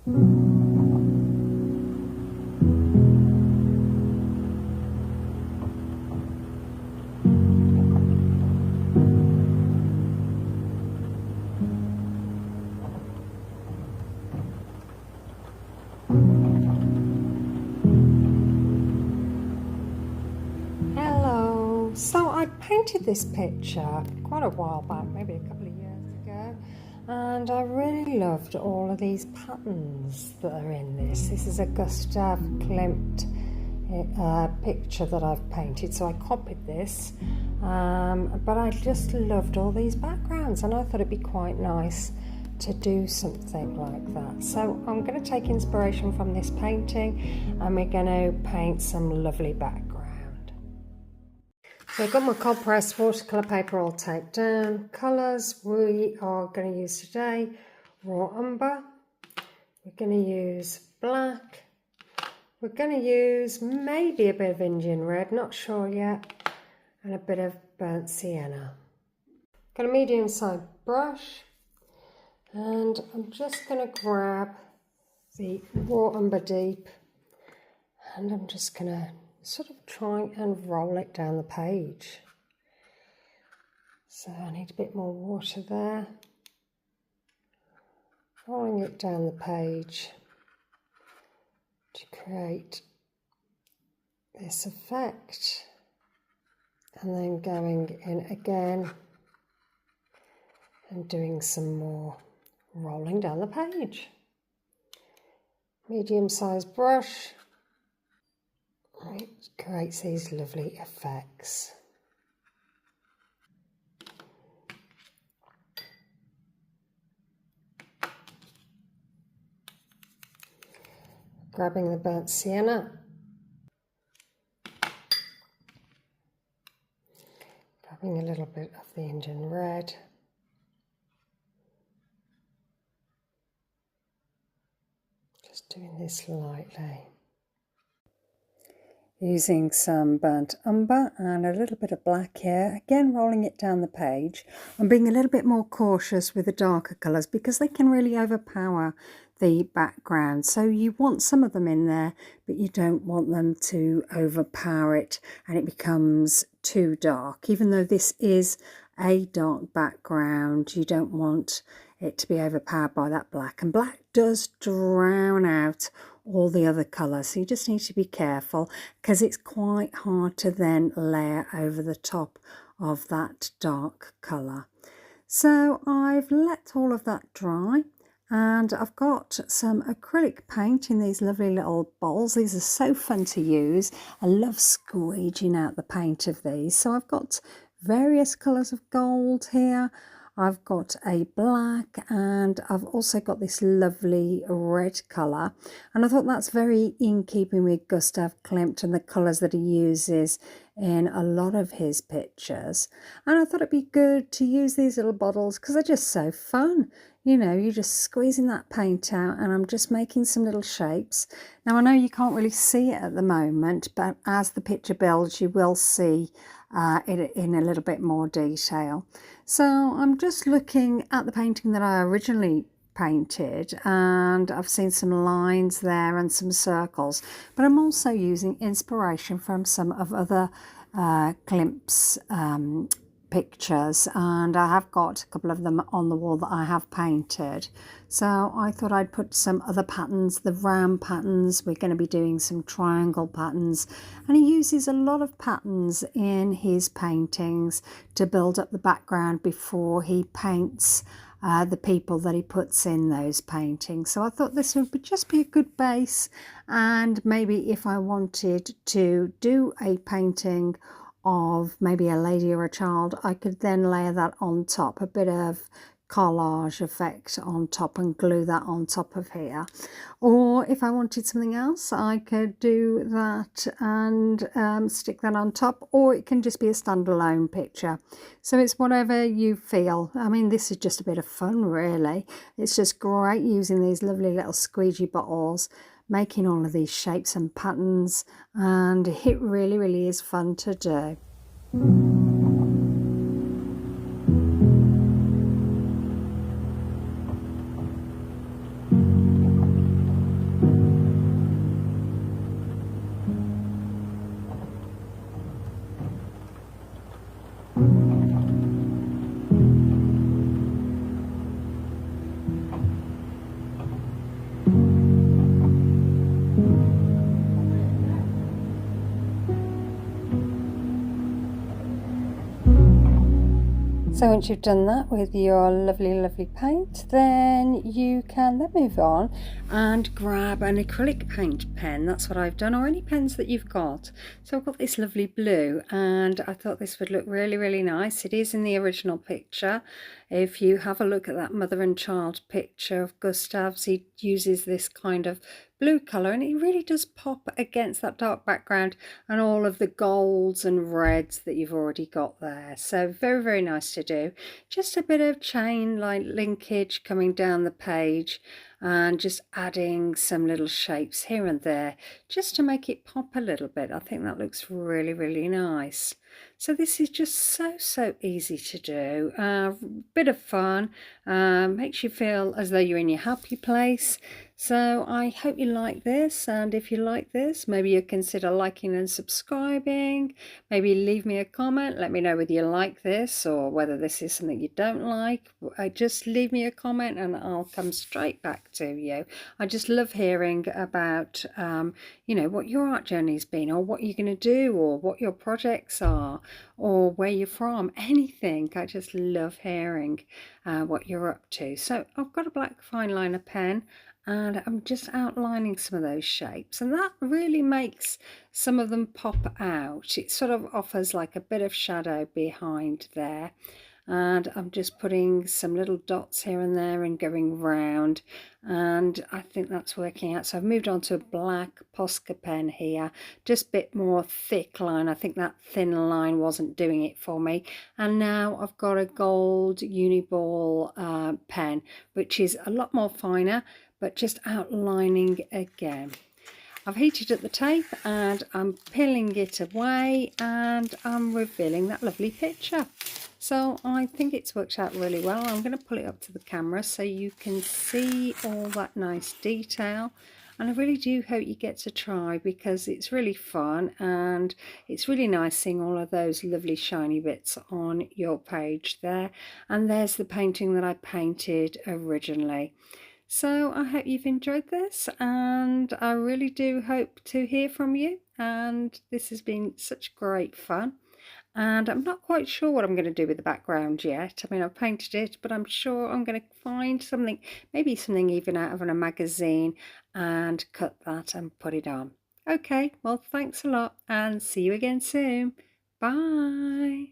Hello, so I painted this picture quite a while back, maybe a couple of years ago, and I really loved all of these patterns that are in this. This is a GUSTAVE KLIMT picture that I've painted, so I copied this, but I just loved all these backgrounds and I thought it'd be quite nice to do something like that. So I'm going to take inspiration from this painting and we're going to paint some lovely background. So I've got my cold pressed watercolour paper all taped down. Colours we are going to use today: raw umber, we're going to use black, we're going to use maybe a bit of Indian red, not sure yet, and a bit of burnt sienna. Got a medium sized brush, and I'm just going to grab the raw umber deep and I'm just going to sort of try and roll it down the page. So I need a bit more water there. Rolling it down the page to create this effect, and then going in again and doing some more rolling down the page. Medium sized brush, it creates these lovely effects. Grabbing the burnt sienna, grabbing a little bit of the Indian red, just doing this lightly. Using some burnt umber and a little bit of black here, again rolling it down the page. I'm being a little bit more cautious with the darker colours because they can really overpower the background. So you want some of them in there, but you don't want them to overpower it and it becomes too dark. Even though this is a dark background, you don't want it to be overpowered by that black, and black does drown out all the other colours, so you just need to be careful because it's quite hard to then layer over the top of that dark colour. So I've let all of that dry and I've got some acrylic paint in these lovely little bowls. These are so fun to use. I love squeegeeing out the paint of these. So I've got various colours of gold here. I've got a black and I've also got this lovely red colour, and I thought that's very in keeping with GUSTAVE KLIMT and the colours that he uses in a lot of his pictures. And I thought it'd be good to use these little bottles because they're just so fun. You know, you're just squeezing that paint out and I'm just making some little shapes. Now I know you can't really see it at the moment, but as the picture builds you will see it in a little bit more detail. So I'm just looking at the painting that I originally painted and I've seen some lines there and some circles, but I'm also using inspiration from some of other Klimt's pictures, and I have got a couple of them on the wall that I have painted. So I thought I'd put some other patterns, the round patterns. We're going to be doing some triangle patterns, and he uses a lot of patterns in his paintings to build up the background before he paints the people that he puts in those paintings. So I thought this would just be a good base, and maybe if I wanted to do a painting of maybe a lady or a child, I could then layer that on top, a bit of collage effect on top, and glue that on top of here. Or if I wanted something else, I could do that and stick that on top, or it can just be a standalone picture. So it's whatever you feel. I mean, this is just a bit of fun really. It's just great using these lovely little squeegee bottles, making all of these shapes and patterns, and it really is fun to do. So once you've done that with your lovely paint, then you can then move on and grab an acrylic paint pen. That's what I've done, or any pens that you've got. So I've got this lovely blue, and I thought this would look really nice. It is in the original picture. If you have a look at that mother and child picture of Gustav's, he uses this kind of blue colour, and it really does pop against that dark background and all of the golds and reds that you've already got there. So very nice to do. Just a bit of chain like linkage coming down the page, and just adding some little shapes here and there just to make it pop a little bit. I think that looks really nice. So this is just so easy to do. Bit of fun, makes you feel as though you're in your happy place. So I hope you like this, and if you like this, maybe you consider liking and subscribing. Maybe leave me a comment, let me know whether you like this or whether this is something you don't like. Just leave me a comment and I'll come straight back to you. I just love hearing about you know, what your art journey's been, or what you're going to do, or what your projects are, or where you're from, anything. I just love hearing what you're up to. So I've got a black fine liner pen, and I'm just outlining some of those shapes, and that really makes some of them pop out. It sort of offers like a bit of shadow behind there, and I'm just putting some little dots here and there and going round, and I think that's working out. So I've moved on to a black Posca pen here, just a bit more thick line. I think that thin line wasn't doing it for me, and now I've got a gold Uniball pen, which is a lot more finer, but just outlining again. I've heated up the tape and I'm peeling it away, and I'm revealing that lovely picture. So I think it's worked out really well. I'm going to pull it up to the camera so you can see all that nice detail. And I really do hope you get to try, because it's really fun and it's really nice seeing all of those lovely shiny bits on your page there. And there's the painting that I painted originally. So I hope you've enjoyed this, and I really do hope to hear from you. And this has been such great fun. And I'm not quite sure what I'm going to do with the background yet. I mean, I've painted it, but I'm sure I'm going to find something, maybe something even out of a magazine, and cut that and put it on. Okay, well, thanks a lot, and see you again soon. Bye.